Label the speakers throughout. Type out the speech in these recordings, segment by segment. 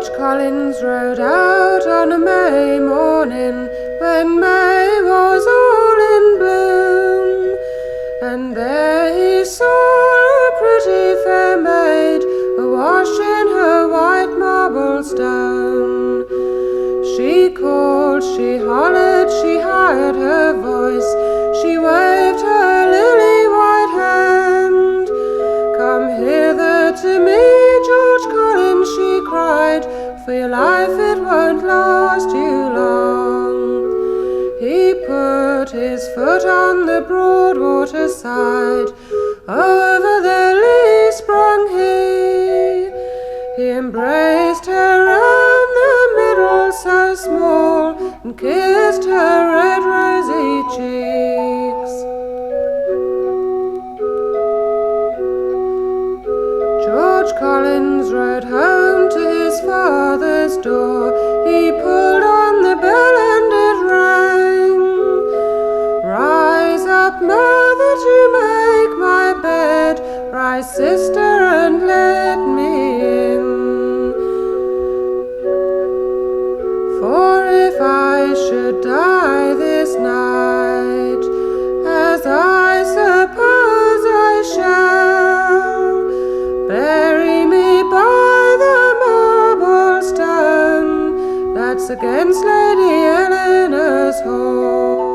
Speaker 1: George Collins rode out on a May morning when May was all in bloom, and there he saw a pretty fair maid awash in her white marble stone. She called, she hollered, she hired her voice, she waved her lily white hand. Come hither to me, George Collins, she cried, for your life it won't last you long. He put his foot on the broad water side, over the lee sprung he. He embraced her round the middle so small, and kissed her red rosy cheeks. George Collins rode home to his father's door. He pulled on the bell and it rang. Rise up, mother, to make my bed. Rise, sister, and let me in. For if I should die this night, as I suppose I shall, bury me by the marble stone that's against Lady Eleanor's hall.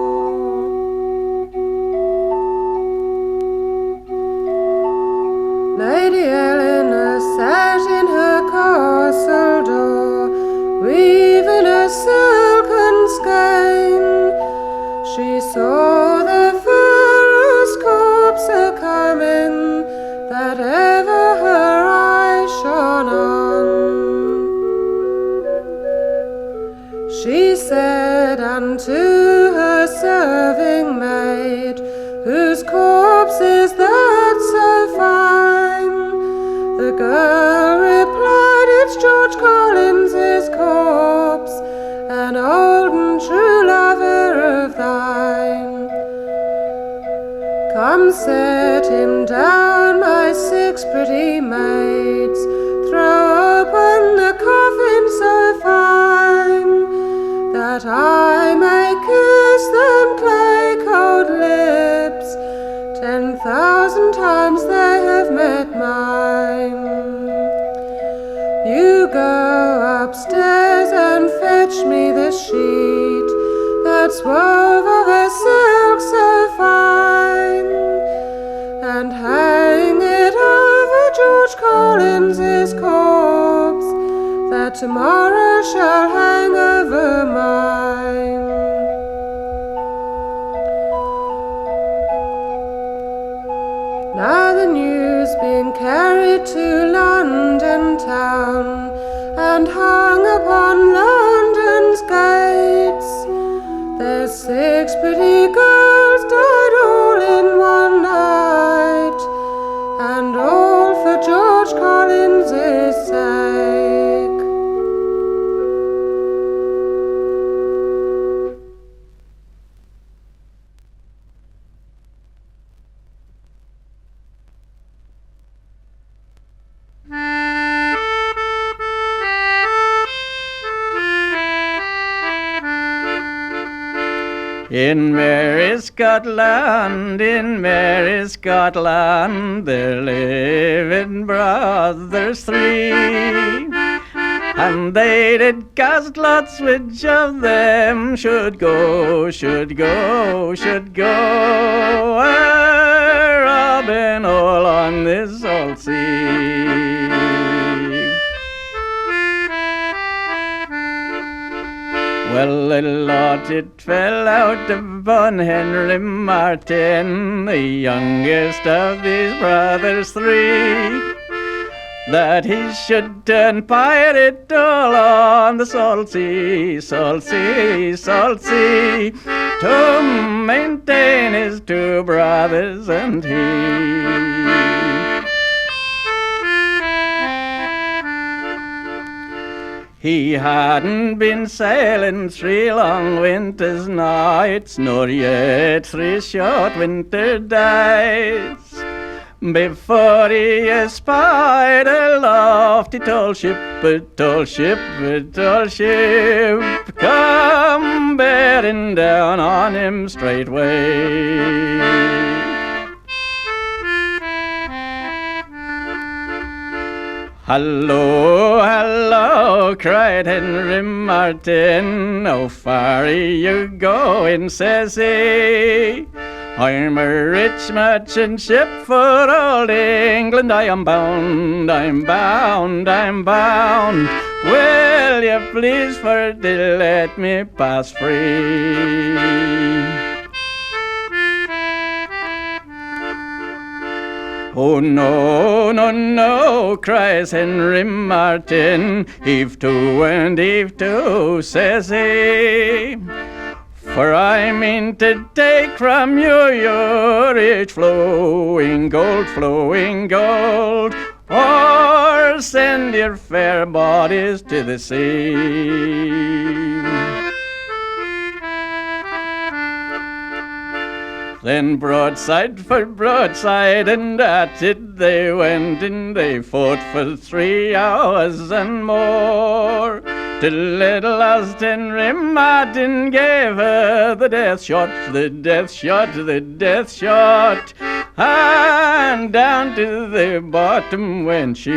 Speaker 1: Lady Eleanor sat in her castle door, weaving a silken skein. She saw the fairest corpse a-coming that ever her eye shone on. She said unto her serving maid, whose corpse is that so fine? The girl replied, it's George Collins's corpse, an old and true lover of thine. Come set him down, my 6 pretty maids, throw open the coffin so fine, that I may kiss them clay cold lips, 10,000 times they have met mine. You go upstairs and fetch me the sheet that's wove of a silk so fine, and hang it over George Collins's corpse, that tomorrow shall hang over mine. Now the news being carried to London town, and hung upon London's gates, there's 6 pretty girls died all in one night, and all for George Collins's sake.
Speaker 2: In merry Scotland, there lived brothers 3, and they did cast lots which of them should go, robbing all on this salt sea. Well, the lot it fell out upon Henry Martin, the youngest of these brothers 3, that he should turn pirate all on the salt sea, to maintain his 2 brothers and he. He hadn't been sailing 3 long winter's nights, nor yet 3 short winter days, before he espied a lofty tall ship, a tall ship, a tall ship, come bearing down on him straightway. Hallo, hallo, cried Henry Martin, how far are you going, says he. I'm a rich merchant ship for old England, I am bound, I'm bound, I'm bound. Will you please for to let me pass free? Oh no, no, no, cries Henry Martin, heave to and heave to, says he. For I mean to take from you your rich flowing gold, or send your fair bodies to the sea. Then broadside for broadside, and at it they went, and they fought for 3 hours and more, till little as Henry Martin gave her the death shot, the death shot, the death shot, and down to the bottom went she.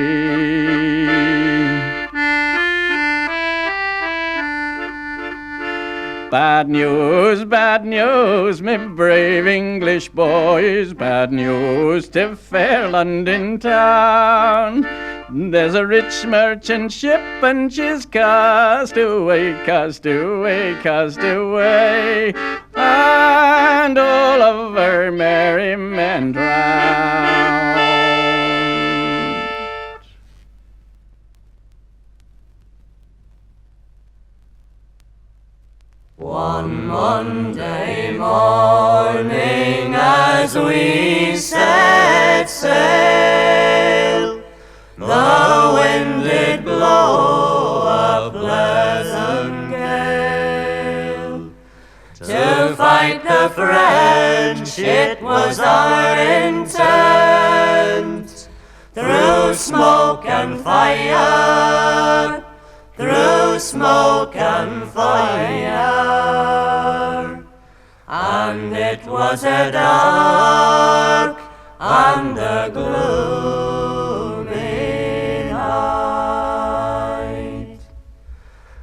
Speaker 2: Bad news, me brave English boys, bad news to fair London town. There's a rich merchant ship and she's cast away, cast away, cast away, and all of her merry men drowned.
Speaker 3: One Monday morning as we set sail, the wind did blow a pleasant gale. To fight the French it was our intent, through smoke and fire, through smoke and fire. And it was a dark and a gloomy night.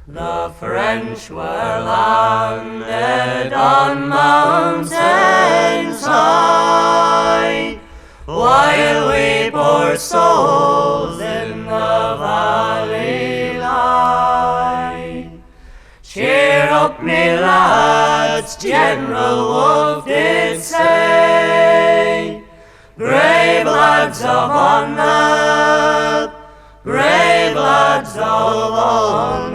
Speaker 3: The French were landed on mountains high, while we poor souls in the valley lie. Cheer up, me lads, General Wolfe did say, brave lads of honour, brave lads of honour.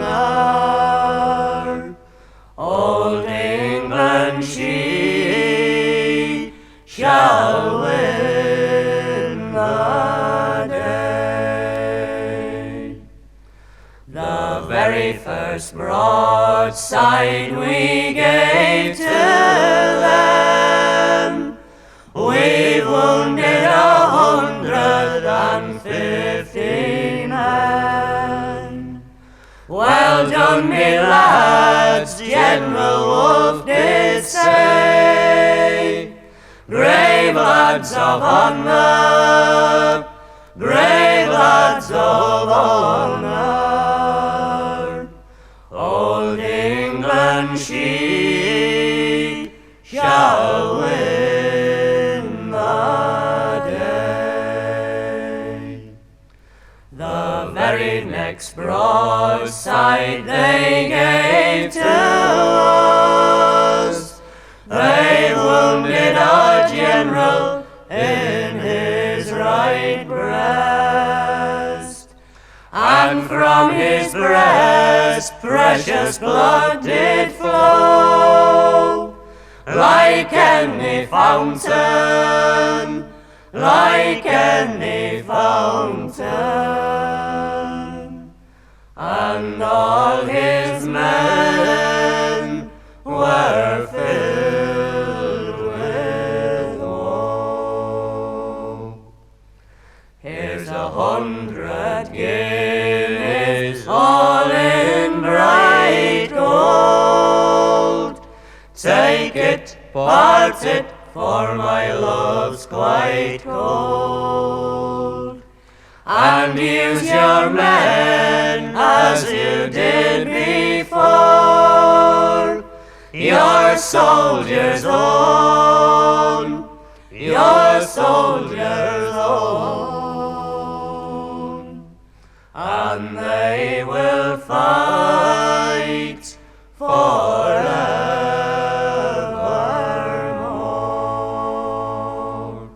Speaker 3: Old England, she shall win the day. The very first broadside we gave to them, we wounded 150 men. Well done, me lads, General Wolfe did say, brave lads of honour, brave lads of honour. Old England, she shall win the day. The very next broadside they gave to us, they wounded our general in his right breast, and from his breast precious blood did flow, like any fountain, like any fountain. And all his men were filled with woe. it, part it, for my love's quite cold. And use your men as you did before, your soldiers own, your soldiers own, and they will fight forevermore.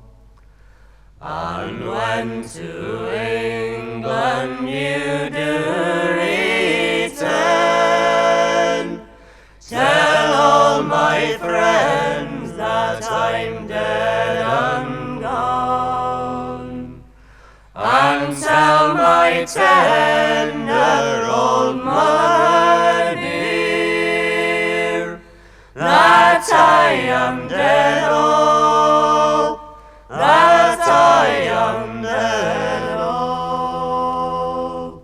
Speaker 3: And when to England you do return, tell all my friends that I'm dead and gone, and tell my tender old mother dear that I am dead, oh, that I am dead, oh,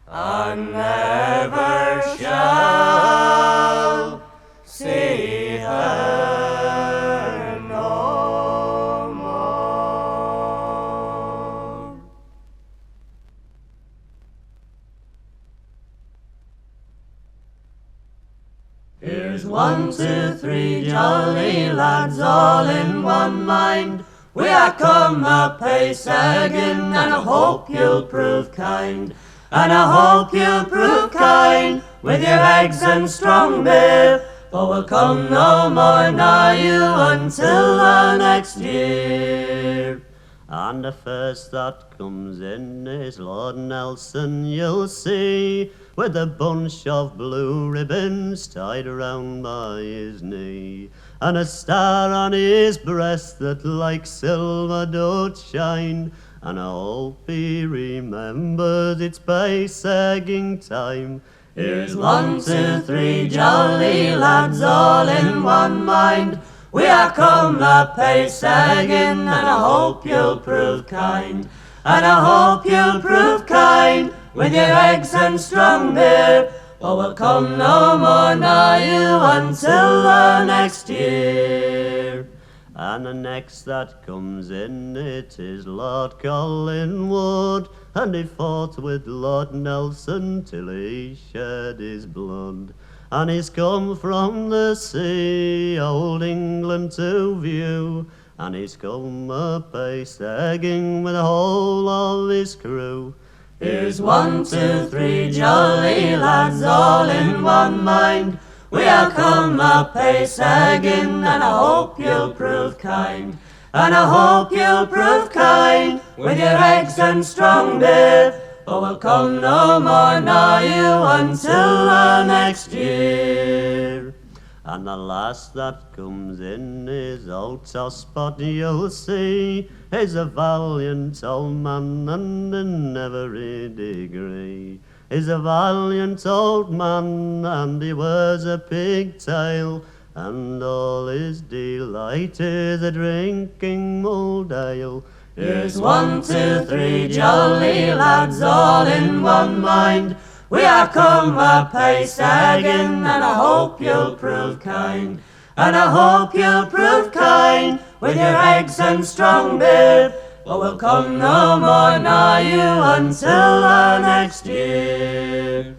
Speaker 3: and never shall see her no more. Here's 1, 2, 3 jolly lads all in one mind. We are come a pace again, and I hope you'll prove kind, and I hope you'll prove kind with your eggs and strong beer, for we'll come no more nigh you until the next year. And the first that comes in is Lord Nelson, you'll see, with a bunch of blue ribbons tied round by his knee, and a star on his breast that like silver doth shine. And I hope he remembers it's pace-egging time. Here's 1, 2, 3 jolly lads all in one mind. We are come a pace-egging, and I hope you'll prove kind, and I hope you'll prove kind with your eggs and strong beer, for we'll come no more nigh you until the next year. And the next that comes in, it is Lord Collingwood, and he fought with Lord Nelson till he shed his blood. And he's come from the sea, old England to view, and he's come a pace-egging with the whole of his crew. Here's 1, 2, 3 jolly lads all in one mind. We are come a pace-egging, and I hope you'll prove kind, and I hope you'll prove kind with your eggs and strong beer, for we'll come no more nigh you until the next year. And the last that comes in is old Tosspot, you'll see, he's a valiant old man and in every degree. He's a valiant old man and he wears a pigtail, and all his delight is a drinking mulled ale. Here's 1, 2, 3 jolly lads all in one mind. We are come a pace-egging, and I hope you'll prove kind, and I hope you'll prove kind with your eggs and strong beer, but we'll come no more nigh you until the next year.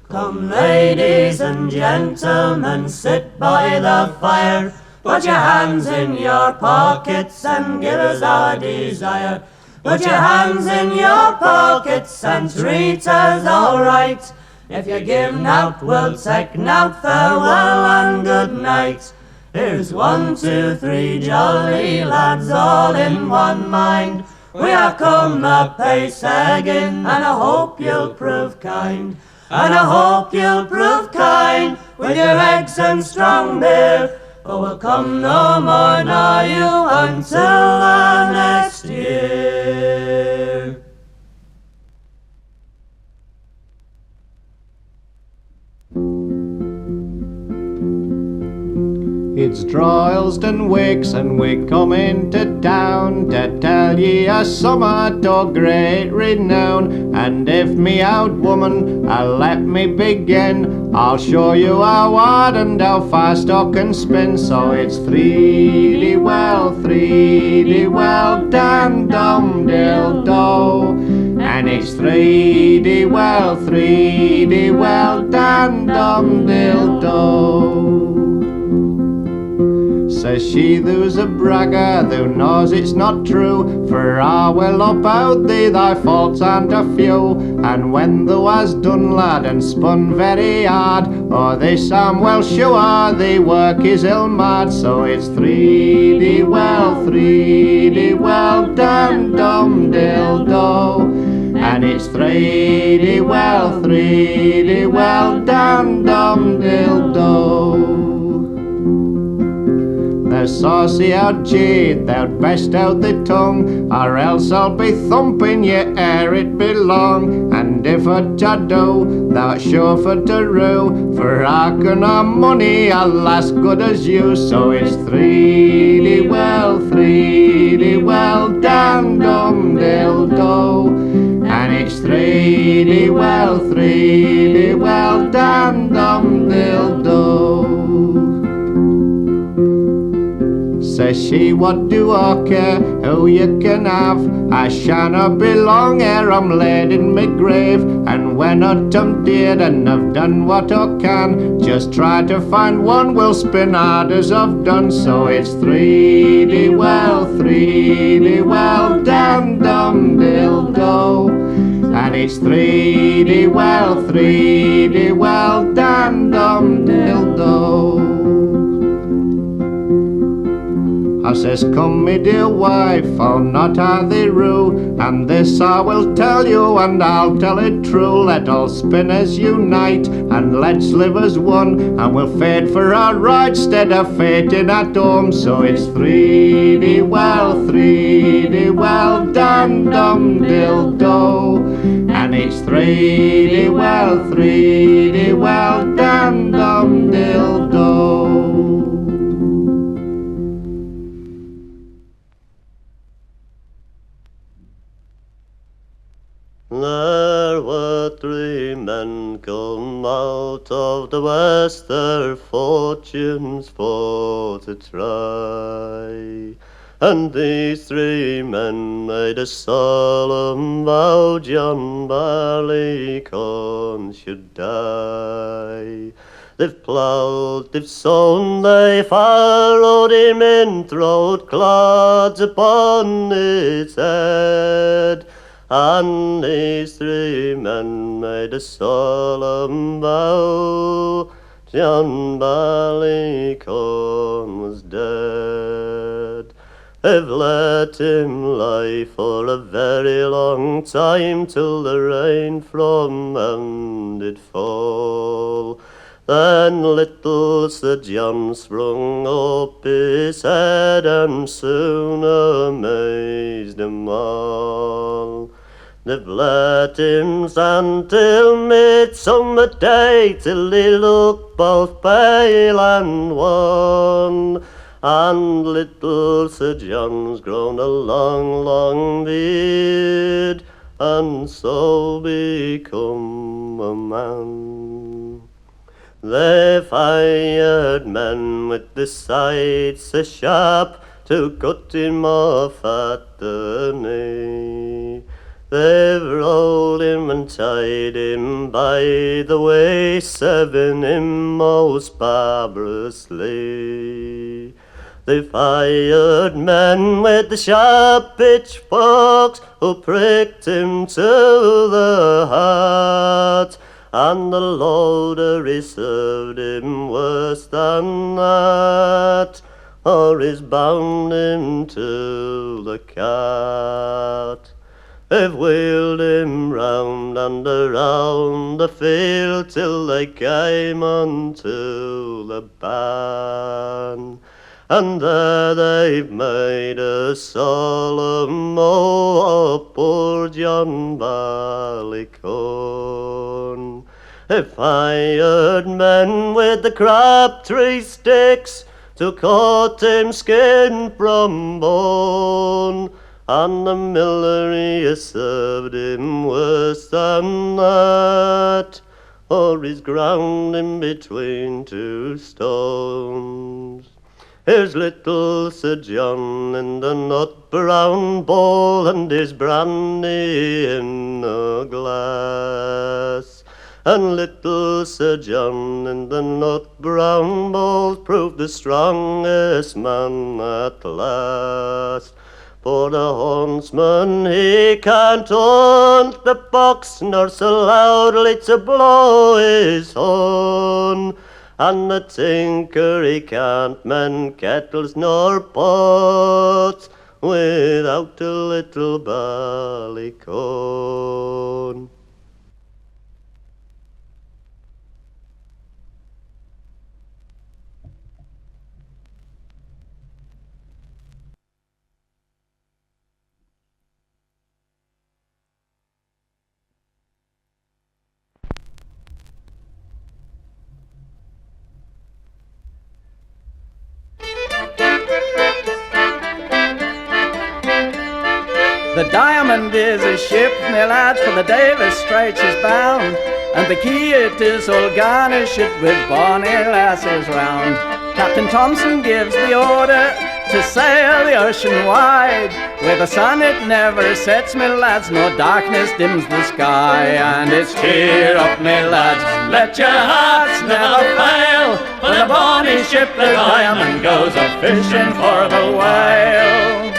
Speaker 3: Come ladies and gentlemen, sit by the fire, put your hands in your pockets and give us our desire. Put your hands in your pockets and treat us all right. If you give nought, we'll take nought. Farewell and good night. Here's 1, 2, 3 jolly lads all in one mind. We are come a pace-egging, and I hope you'll prove kind, and I hope you'll prove kind with your eggs and strong beer, for we'll come no more nigh you until the next year.
Speaker 2: It's Droylsden Wicks, and we come into town to tell ye a summat o' great renown. And if me out woman, let me begin,
Speaker 4: I'll show you how hard and how fast I can spin. So it's 3D well, dan dum dill do. And it's 3D well, dan dum dill do. Says she, thou's a bragger, thou knows it's not true, for I will about thee, thy faults aren't a few. And when thou hast done, lad, and spun very hard, oh, this I'm well sure, thee work is ill mad. So it's 3D well, dan dum dill do. And it's 3D well, dan dum dill do. Thou saucy out jade, thou'd best out the tongue, or else I'll be thumping you ere it be long. And if a do, thou'rt sure for to rue, for I can have money a lass good as you. So it's 3D well, dan dum dill do. And it's 3D well, dan dum dill do. Says she, what do I care who you can have? I shanna be long ere I'm laid in my grave. And when I'm dead and I've done what I can, just try to find one will spin hard as I've done. So it's 3D well, dan dum dill do. And it's 3D well, dan dum dill do. I says, come me dear wife, I'll not have thee rue, and this I will tell you, and I'll tell it true. Let all spinners unite, and let's live as one, and we'll fade for our right, stead of fating at home. So it's 3D well, dan dum dill do. And it's 3D well, dan dum dill do.
Speaker 5: There were 3 men come out of the west, their fortunes for to try. And these 3 men made a solemn vow John Barleycorn should die. They've ploughed, they've sown, they furrowed him in, throwed clods upon his head. And these 3 men made a solemn vow John Barleycorn was dead. They've let him lie for a very long time, till the rain from heaven did fall. Then little Sir John sprung up his head, and soon amazed them all. They've let him stand till midsummer day, till he looked both pale and wan. And little Sir John's grown a long, long beard, and so become a man. They've hired men with the scythes so sharp, to cut him off at the knee. They've rolled him and tied him by the waist, serving him most barbarously. They've hired men with the sharp pitchforks, who pricked him to the heart. And the loader he served him worse than that, or he's bound him to the cart. They've wheeled him round and around the field, till they came unto the barn. And there they've made a solemn oath of poor John Barleycorn. They've hired men with the crabtree sticks, to cut him skin from bone. And the miller he has served him worse than that, for he's ground in between two stones. Here's little Sir John in the nut brown bowl, and his brandy in a glass. And little Sir John in the nut brown bowl proved the strongest man at last. For the huntsman he can't hunt the fox, nor so loudly to blow his horn. And the tinker he can't mend kettles nor pots without a little Barleycorn.
Speaker 2: The Diamond is a ship, me lads, for the Davis Straits is bound, and the key it is all garnished with bonny lasses round. Captain Thompson gives the order to sail the ocean wide, where the sun it never sets, me lads, no darkness dims the sky. And it's cheer up, me lads, let your hearts never fail, for the bonny ship, the Diamond, goes a-fishing for the whale.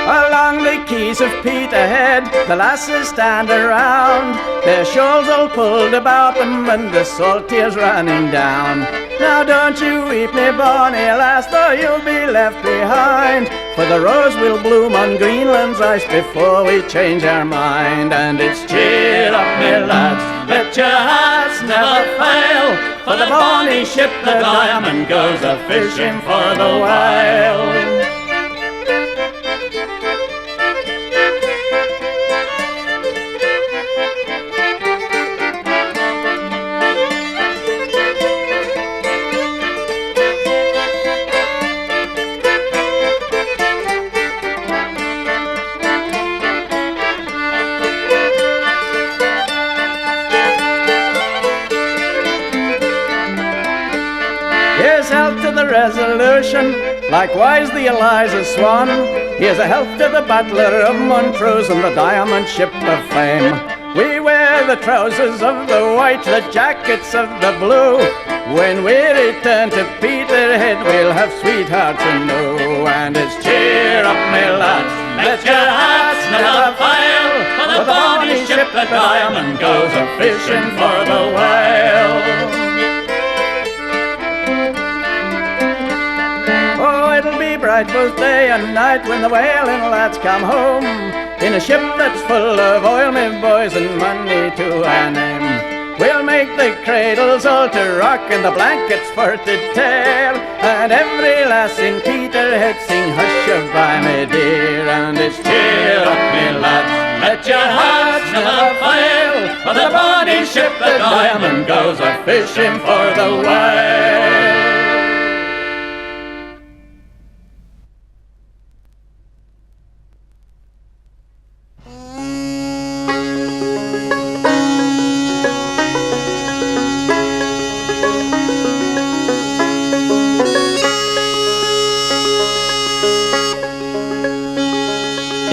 Speaker 2: Along the quays of Peterhead the lasses stand around, their shawls all pulled about them and the salt tears running down. Now don't you weep, me bonny lass, though you'll be left behind, for the rose will bloom on Greenland's ice before we change our mind. And it's cheer up, me lads, let your hearts never fail, for the bonny ship, the Diamond, goes a-fishing for the whale. Here's health to the Resolution, likewise the Eliza Swan. Here's a health to the Butler of Montrose and the Diamond ship of fame. We wear the trousers of the white, the jackets of the blue. When we return to Peterhead, we'll have sweethearts anew. And it's cheer up, me lads, let your hearts never fail, for the bonny ship, the Diamond, goes a-fishing for the whale. It'll be bright both day and night when the whaling lads come home, in a ship that's full of oil, me boys, and money to our name. We'll make the cradles all to rock and the blankets for to tear, and every lass in Peterhead sing hush-a-bye, me dear. And it's cheer up, me lads, let your hearts never fail, for the bonny ship, the Diamond, goes a-fishing for the whale.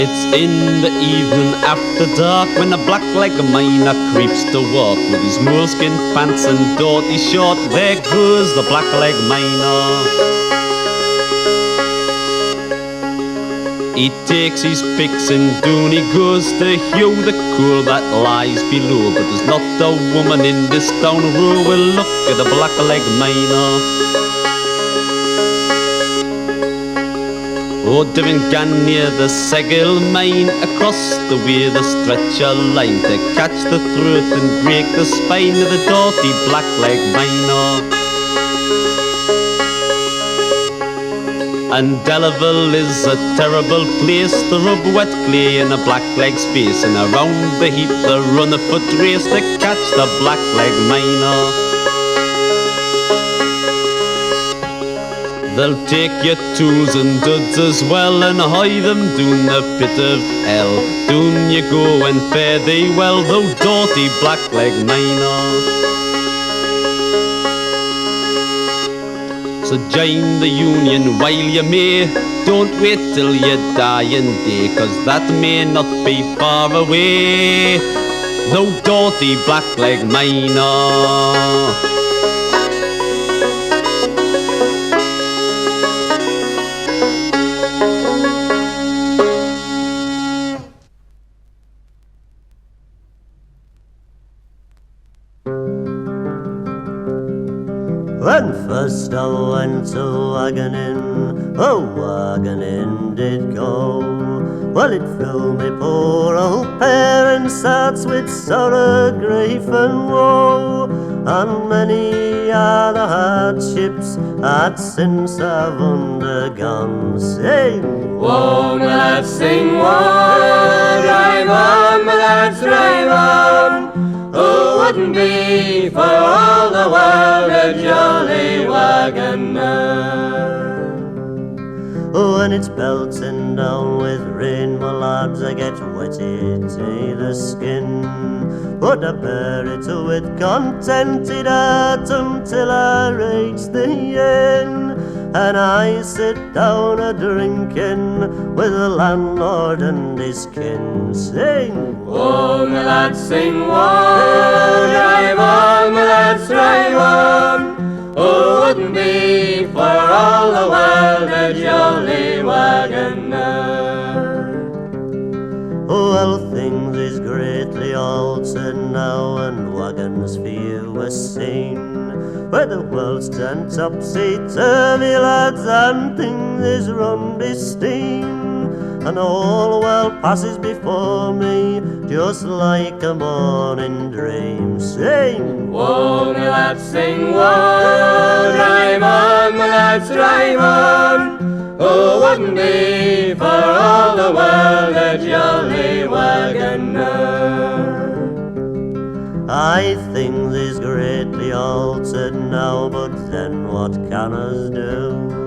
Speaker 6: It's in the evening after dark when the Blackleg miner creeps to walk with his moleskin pants and dirty short. There goes the Blackleg miner. He takes his picks and down he goes to hew the coal that lies below. But there's not a woman in this town who will look at the Blackleg miner. Oh, Devon gan near the Segel mine, across the way the stretcher line, to catch the throat and break the spine of the dirty Blackleg miner. And Delaval is a terrible place to rub wet clay in a Blackleg's face, and around the heap they run a foot race to catch the Blackleg miner. They'll take your tools and duds as well and hie them down the pit of hell. Down you go and fare thee well, thou doughty Blackleg miner. So join the union while you may. Don't wait till your dying day, 'cause that may not be far away. Thou doughty Blackleg miner.
Speaker 5: When first I went to waggoning did go. Well, it filled me poor old parents' hearts with sorrow, grief and woe, and many are the hardships that since I've undergone. Sing,
Speaker 3: Whoa, my lads, sing, whoa, drive on, my lads, drive on. Who wouldn't be for all the world a jolly waggoner?
Speaker 5: When it's belting down with rain, my lads, I get wetted to the skin. But I bear it with contented heart until I reach the inn. And I sit down a drinking with the landlord and his kin. Sing,
Speaker 3: Whoa, my lads, sing, whoa, drive on, my lads, drive on. Who wouldn't be for all the world a jolly waggoner?
Speaker 5: well, things is greatly altered now, and waggons few are seen. Where the world's turned topsy-turvy, lads, and things is run by steam, and all the world passes before me just like a morning dream. Sing,
Speaker 3: Whoa, my lads, sing, whoa, drive on, my lads, drive on. Who wouldn't be for all the world a jolly waggoner?
Speaker 5: I think this greatly altered now, but then what can us do?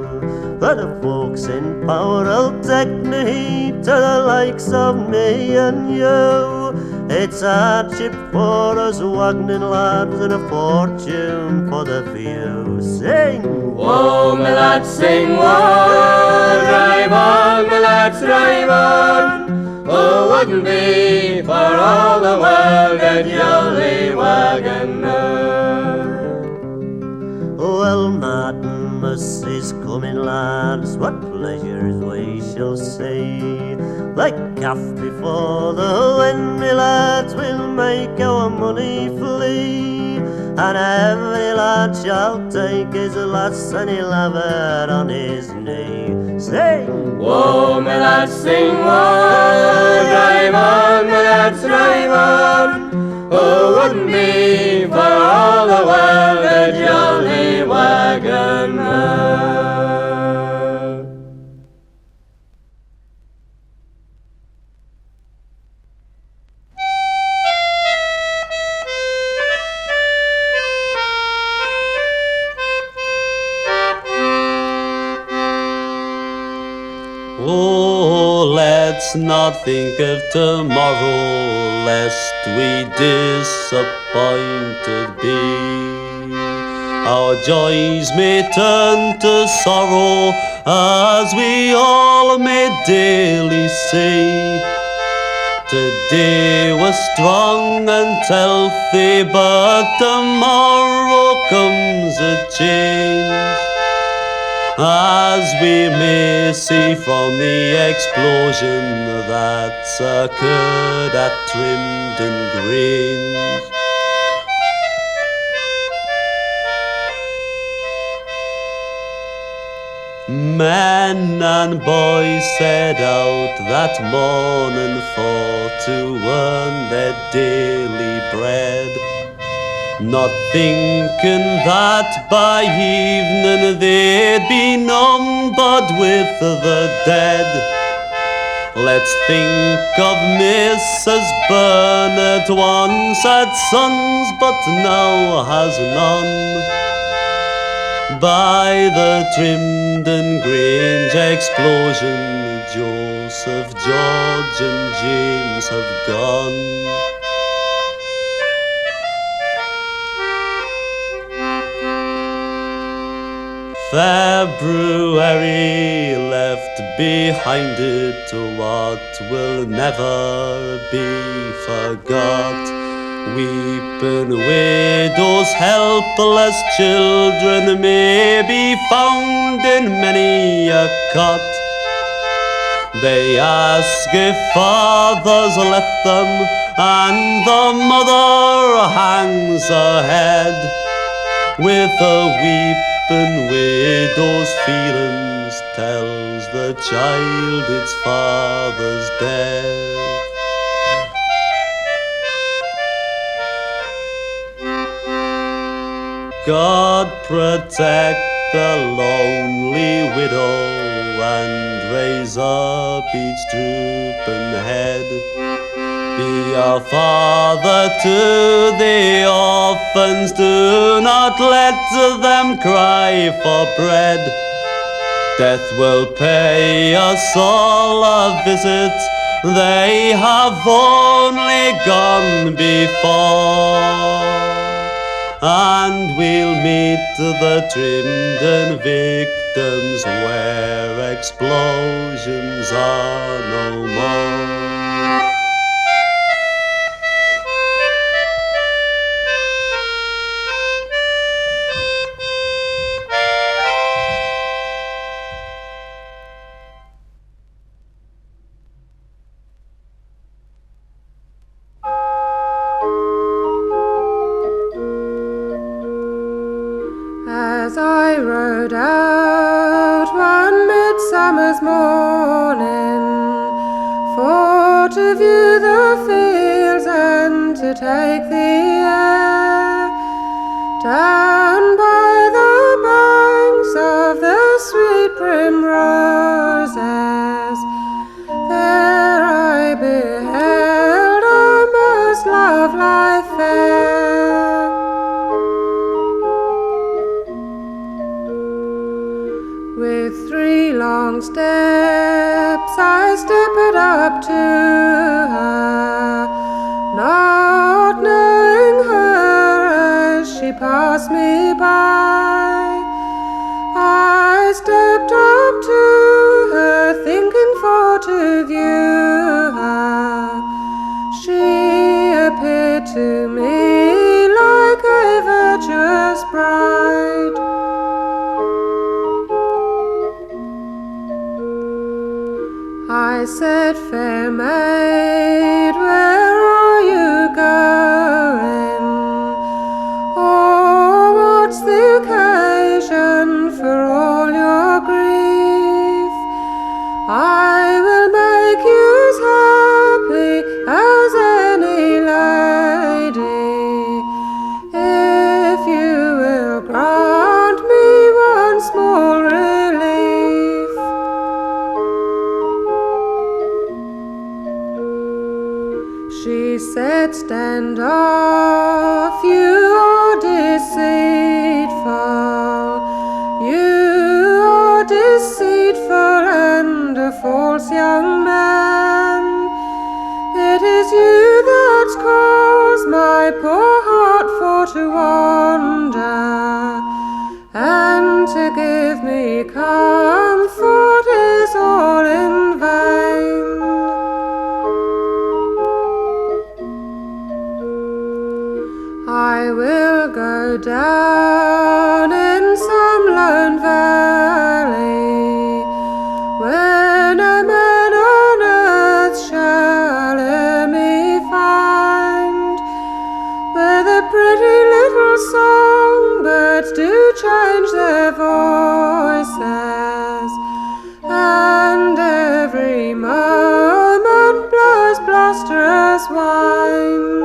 Speaker 5: But the folks in power will take no heed to the likes of me and you. It's hardship for us waggoning lads and a fortune for the few. Sing,
Speaker 3: Whoa, my lads, sing, whoa, drive on, my lads, drive on. Who wouldn't be for all the world a jolly waggoner?
Speaker 5: well, Martinmas is coming, lads, what pleasures we shall see. Like calf before the wind, me lads, we'll make our money flee. And every lad shall take his lass and he'll have her on his knee. Sing,
Speaker 3: Whoa, my lads, sing, whoa, drive on, my lads, drive on. Who wouldn't be for all the world a jolly waggoner?
Speaker 6: Oh, let's not think of tomorrow, lest we disappointed be. Our joys may turn to sorrow, as we all may daily see. Today we're strong and healthy, but tomorrow comes a change. As we may see from the explosion that's occurred at Trimdon Grange. Men and boys set out that morning for to earn their daily bread, not thinking that by evening they'd be numbered with the dead. Let's think of Mrs. Bernard, once had sons but now has none. By the Trimdon Grange explosion, Joseph, George and James have gone. February left behind it what will never be forgot. Weeping widows, helpless children may be found in many a cot. They ask if fathers left them, and the mother hangs her head. With a weeping widow's feelings tells the child its father's death. God protect the lonely widow and raise up each drooping head. Be a father to the orphans, do not let them cry for bread. Death will pay us all a visit, they have only gone before. And we'll meet the Trimdon victims where explosions are no more.
Speaker 1: As I rode out one midsummer's morning for to view the fields and to take the air, down by the banks of the sweet primroses, there I beheld a most lovely fair. With 3 long steps I stepped up to her, not knowing her as she passed me by. I stepped up to her, thinking for to view her. She appeared to me like a virtuous bride. I said, fair maid, where are you going? Oh, what's the occasion for all your grief? I will make you as happy as any lady, if you will grant me one small relief. She said, stand off, you are deceitful. You are deceitful and a false young man. It is you that's caused my poor heart for to wander, and to give me comfort is all in vain. I will go down in some lone valley, where no man on earth shall e'er me find, where the pretty little songbirds do change their voices, and every moment blows blusterous winds.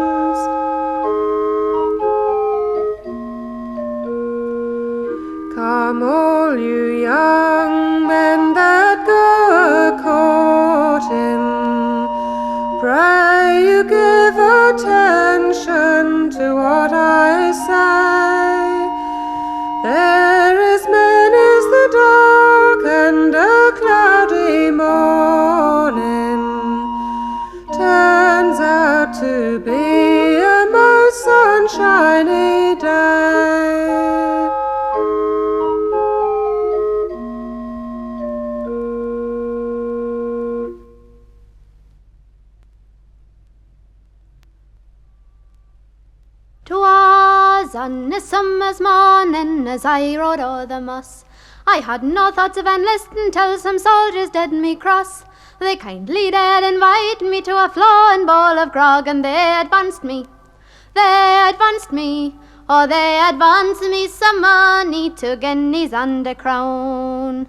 Speaker 1: Come all you young men that go a-courting, pray you give attention to what I say. There is sunshiny day.
Speaker 7: "'Twas on a summer's morning as I rode o'er the moss. I had no thoughts of enlisting till some soldiers did me cross. They kindly did invite me to a flowing bowl of grog, and they advanced me, oh, they advanced me some money, 2 guineas and a crown.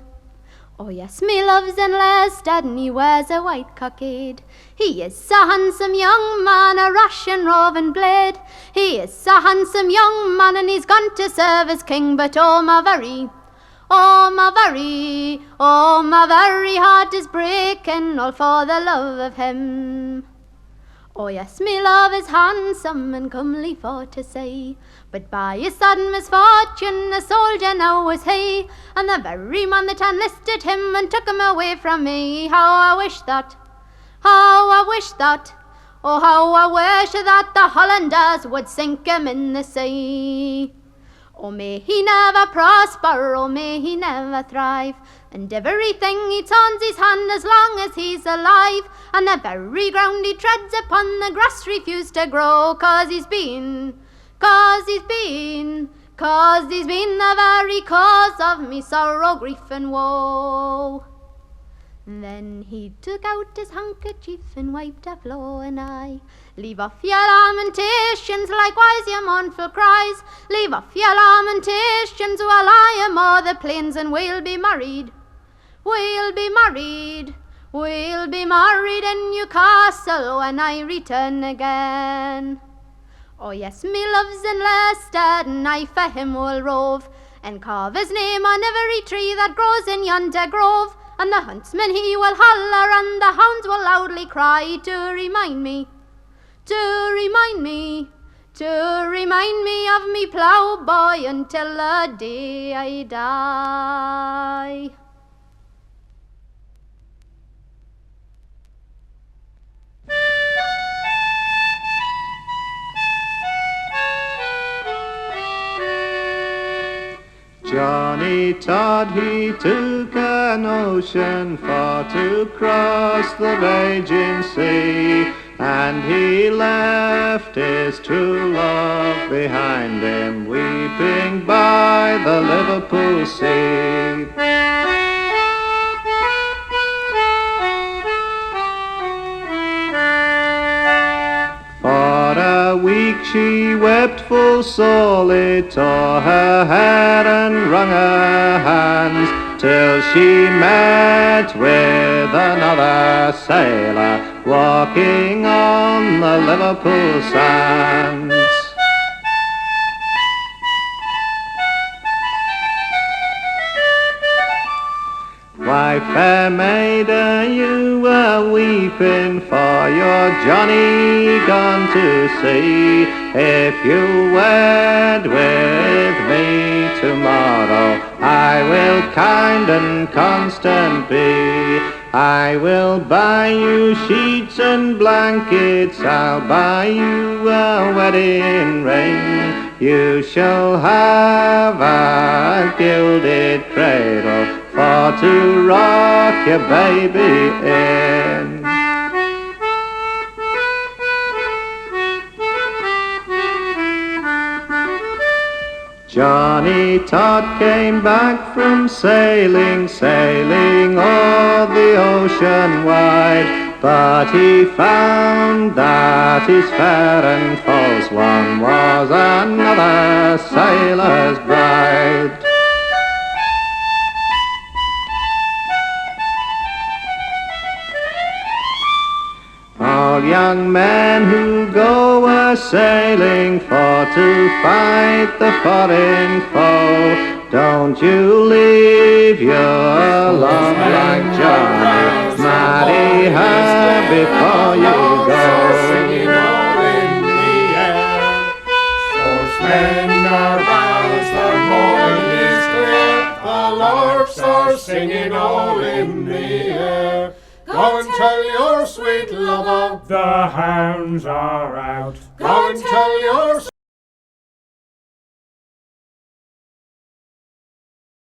Speaker 7: Oh yes, me love's in Lloyd, and he wears a white cockade. He is a handsome young man, a rash and roving blade. He is a handsome young man, and he's gone to serve his king, but oh my very heart is breaking, all for the love of him. Oh yes, me love is handsome and comely for to say, but by a sudden misfortune a soldier now is he, and the very man that enlisted him and took him away from me. How I wish that, oh how I wish that the Hollanders would sink him in the sea. Oh, may he never prosper, oh, may he never thrive, and everything he turns his hand as long as he's alive, and the very ground he treads upon the grass refuse to grow, 'cause he's been the very cause of me sorrow, grief and woe. Then he took out his handkerchief and wiped a flowing eye. Leave off your lamentations, likewise your mournful cries. Leave off your lamentations while I am o'er the plains, and we'll be married. We'll be married in Newcastle when I return again. Oh yes, me love's in Lloyd, and I for him will rove, and carve his name on every tree that grows in yonder grove. And the huntsman he will holler, and the hounds will loudly cry, to remind me of me plough boy until the day I die.
Speaker 4: Johnny Todd, he took an ocean for to cross the raging sea, and he left his true love behind him, weeping by the Liverpool sea. For a week she wept full sorely, tore her hair and wrung her hands, till she met with another sailor walking on the Liverpool sands. Why, fair maid, are you a-weeping for your Johnny gone to sea? If you wed with me tomorrow, I will kind and constant be. I will buy you sheets and blankets, I'll buy you a wedding ring. You shall have a gilded cradle for to rock your baby in. Johnny Todd came back from sailing o'er the ocean wide, but he found that his fair and false one was another sailor's bride. All young men who go a-sailing for to fight the foreign foe, don't you leave your love like Johnny, marry her before you go.
Speaker 8: Singing all in the air, sportsmen are roused, the morning is clear, the larks are singing all in the air. Go and tell your sweet lover the hounds are out. Go and tell your